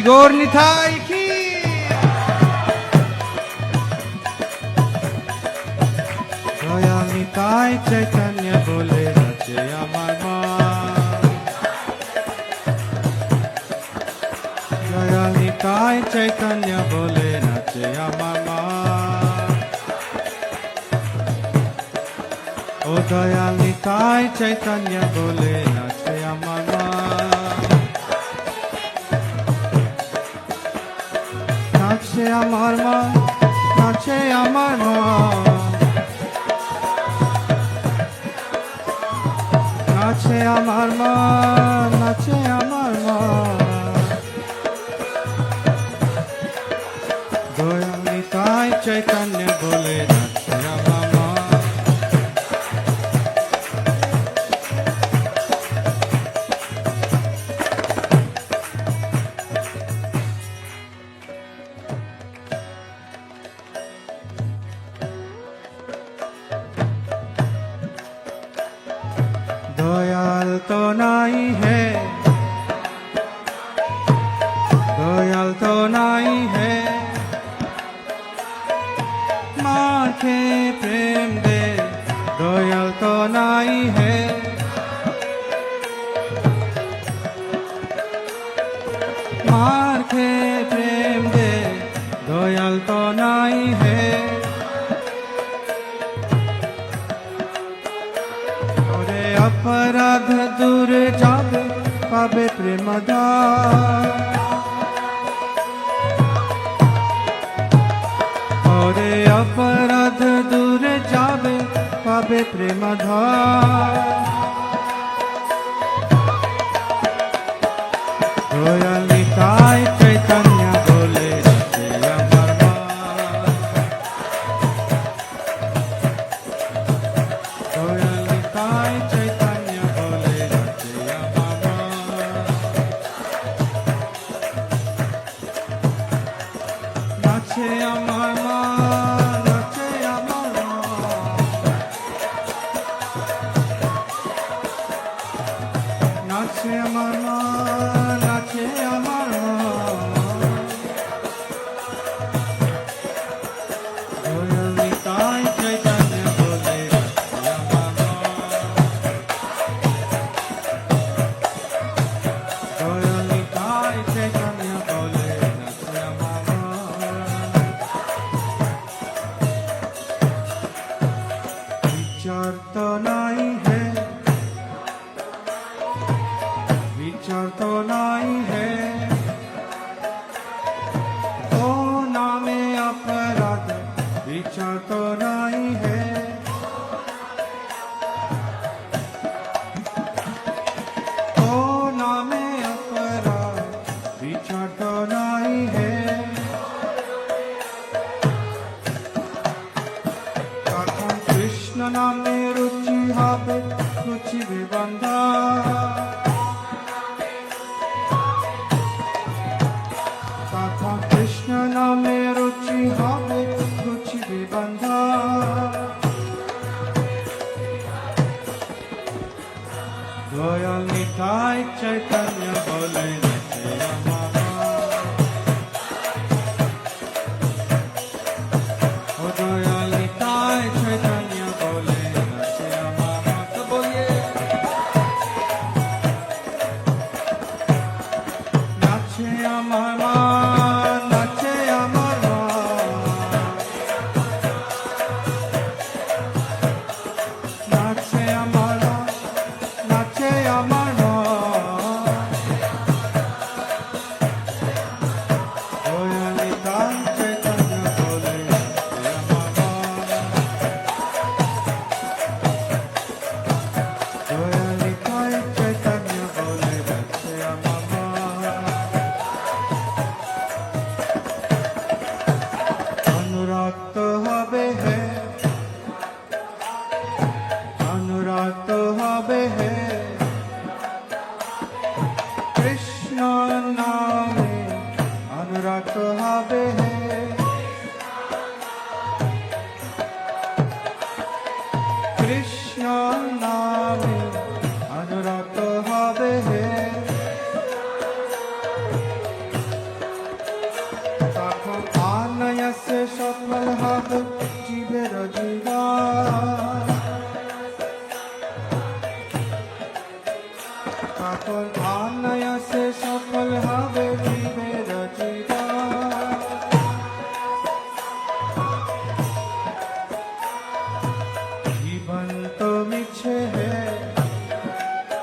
গৌর নিতাই কি দয়াল নিতাই চৈতন্য বলে নাচে আমার মা দয়াল নিতাই চৈতন্য বলে নাচে আমার মা ও দয়াল নিতাই চৈতন্য বলে নাচে আমার মা নাচে আমার মা নাচে আমার মা নাচে আমার মা নাচে আমার মা দয়াল নিতাই চৈতন্য বলে নাচে আমার মা दयाल तो नहीं है दयाल तो नहीं है माँ के प्रेम दे दयाल तो नहीं है माँ के प्रेम दे दयाल तो नहीं है अपराध दूर जाबे पाबे प्रेमदान ओरे अपराध दूर जाबे पाबे प्रेमदान दयाल निताई चैतन्य बोले नाचे আমার মা দয়াল নিতাই চৈতন্য বলে নাচে আমার মা নাচে আমার মা নাচে আমার মা নাচে আমার মা নাচে আমার মা দয়াল নিতাই চৈতন্য বলে নাচে আমার মা দয়াল নিতাই চৈতন্য বলে নাচে আমার মা विचार तो नहीं है विचार तो नहीं है ओ नामे अपराध विचार तो नहीं है ओ नामे अपराध विचार तो नहीं है তখন কৃষ্ণ নামে রুচি হবে রুচি বিবন্ধা তখন কৃষ্ণ নামে রুচি হবে রুচি বিবন্ধা দয়াল নিতাই চৈতন্য বলে নাচে আমার মা ও দয়াল নিতাই চৈতন্য বলে নাচে আমার মা তো বলিয়ে নাচে আমার মা নাচে আমার মা নাচে আমার মা নাচে আমার মা দয়াল নিতাই চৈতন্য বলে নাচে আমার মা দয়াল নিতাই চৈতন্য বলে নাচে আমার মা অনুরক্ত হবে হে অনুরক্ত হবে হে কৃষ্ণ নামে অনুরক্ত হবে হে কৃষ্ণ নামে অনুরক্ত হবে হে সকল